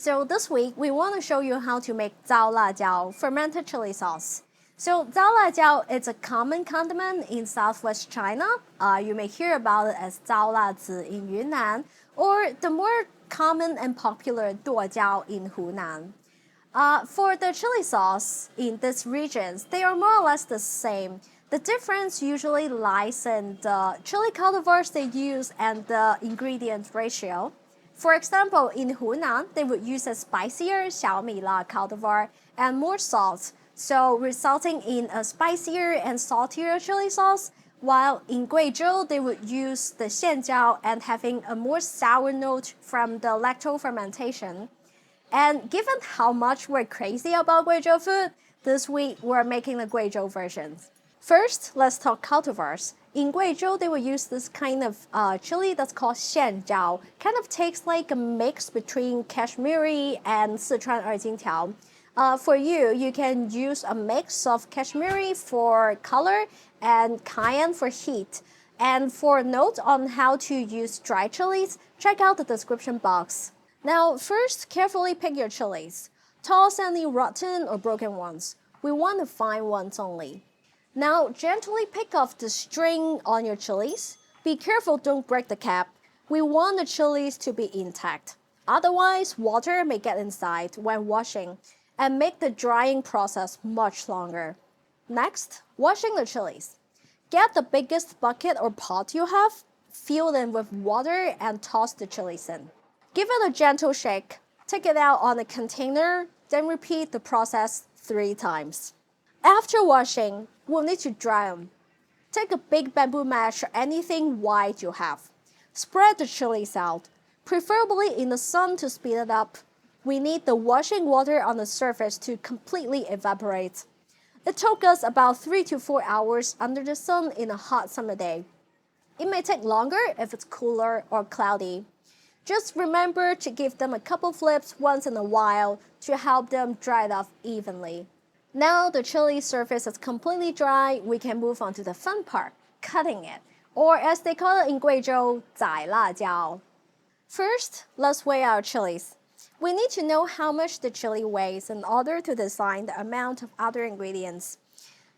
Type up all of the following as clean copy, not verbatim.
So this week, we want to show you how to make Zao Lajiao, fermented chili sauce. So Zao Lajiao is a common condiment in southwest China. You may hear about it as Zao Lazi in Yunnan, or the more common and popular duojiao in Hunan. For the chili sauce in these regions, they are more or less the same. The difference usually lies in the chili cultivars they use and the ingredient ratio. For example, in Hunan, they would use a spicier Xiaomi La cultivar and more salt, so resulting in a spicier and saltier chili sauce, while in Guizhou, they would use the xianjiao and having a more sour note from the lacto fermentation. And given how much we're crazy about Guizhou food, this week we're making the Guizhou version. First, let's talk cultivars. In Guizhou, they will use this kind of chili that's called xianjiao. Kind of tastes like a mix between Kashmiri and Sichuan erjintiao. For you, you can use a mix of Kashmiri for color and cayenne for heat. And for a note on how to use dry chilies, check out the description box. Now, first, carefully pick your chilies. Toss any rotten or broken ones. We want the fine ones only. Now, gently pick off the string on your chilies. Be careful, don't break the cap. We want the chilies to be intact. Otherwise, water may get inside when washing and make the drying process much longer. Next, washing the chilies. Get the biggest bucket or pot you have, fill them with water and toss the chilies in. Give it a gentle shake. Take it out on a container, then repeat the process 3 times. After washing, we'll need to dry them. Take a big bamboo mesh or anything wide you have. Spread the chilies out, preferably in the sun to speed it up. We need the washing water on the surface to completely evaporate. It took us about 3 to 4 hours under the sun in a hot summer day. It may take longer if it's cooler or cloudy. Just remember to give them a couple flips once in a while to help them dry off evenly. Now the chili surface is completely dry, we can move on to the fun part, cutting it, or as they call it in Guizhou, Zao Lajiao. First, let's weigh our chilies. We need to know how much the chili weighs in order to decide the amount of other ingredients.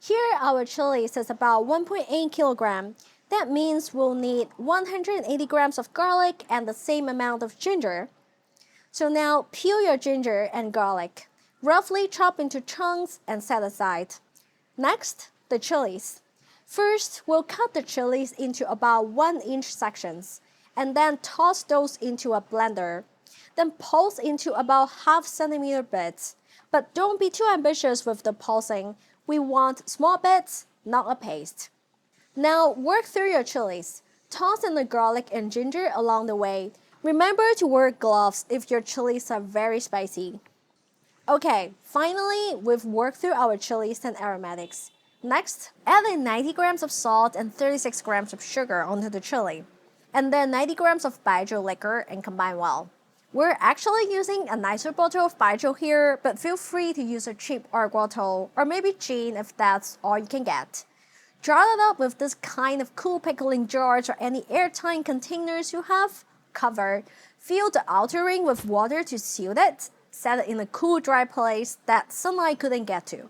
Here our chili says about 1.8 kilogram. That means we'll need 180 grams of garlic and the same amount of ginger. So now peel your ginger and garlic. Roughly chop into chunks and set aside. Next, the chilies. First, we'll cut the chilies into about 1-inch sections and then toss those into a blender. Then pulse into about half-centimeter bits. But don't be too ambitious with the pulsing. We want small bits, not a paste. Now work through your chilies. Toss in the garlic and ginger along the way. Remember to wear gloves if your chilies are very spicy. Okay, finally, we've worked through our chilies and aromatics. Next, add in 90 grams of salt and 36 grams of sugar onto the chili. And then 90 grams of Baijiu liquor and combine well. We're actually using a nicer bottle of Baijiu here, but feel free to use a cheap erguotou or maybe gin if that's all you can get. Jar it up with this kind of cool pickling jars or any airtight containers you have. Cover. Fill the outer ring with water to seal it. Set it in a cool, dry place that sunlight couldn't get to.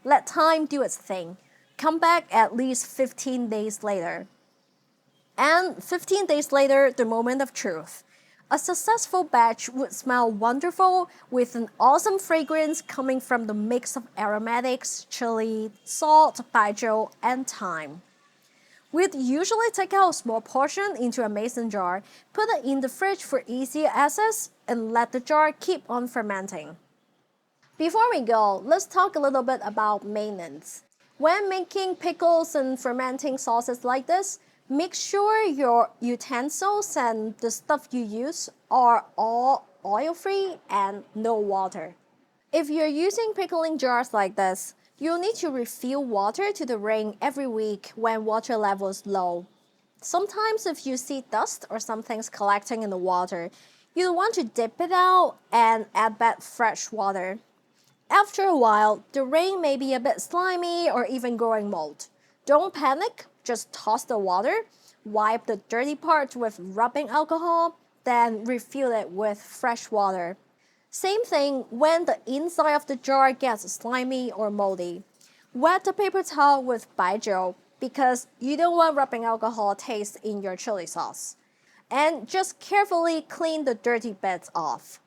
Let time do its thing. Come back at least 15 days later. And 15 days later, the moment of truth. A successful batch would smell wonderful with an awesome fragrance coming from the mix of aromatics, chili, salt, baijiu, and thyme. We'd usually take out a small portion into a mason jar, put it in the fridge for easier access, and let the jar keep on fermenting. Before we go, let's talk a little bit about maintenance. When making pickles and fermenting sauces like this, make sure your utensils and the stuff you use are all oil-free and no water. If you're using pickling jars like this, you'll need to refill water to the ring every week when water level is low. Sometimes if you see dust or something's collecting in the water, you'll want to dip it out and add back fresh water. After a while, the ring may be a bit slimy or even growing mold. Don't panic, just toss the water, wipe the dirty parts with rubbing alcohol, then refill it with fresh water. Same thing when the inside of the jar gets slimy or moldy. Wet the paper towel with Baijiu because you don't want rubbing alcohol taste in your chili sauce. And just carefully clean the dirty bits off.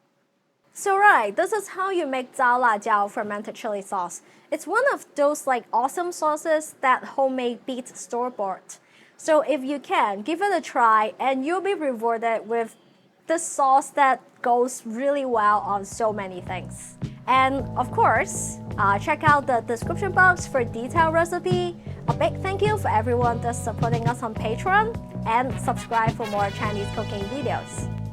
So right, this is how you make Zao Lajiao fermented chili sauce. It's one of those awesome sauces that homemade beats store-bought. So if you can, give it a try and you'll be rewarded with the sauce that goes really well on so many things. And of course, check out the description box for detailed recipe. A big thank you for everyone that's supporting us on Patreon and subscribe for more Chinese cooking videos.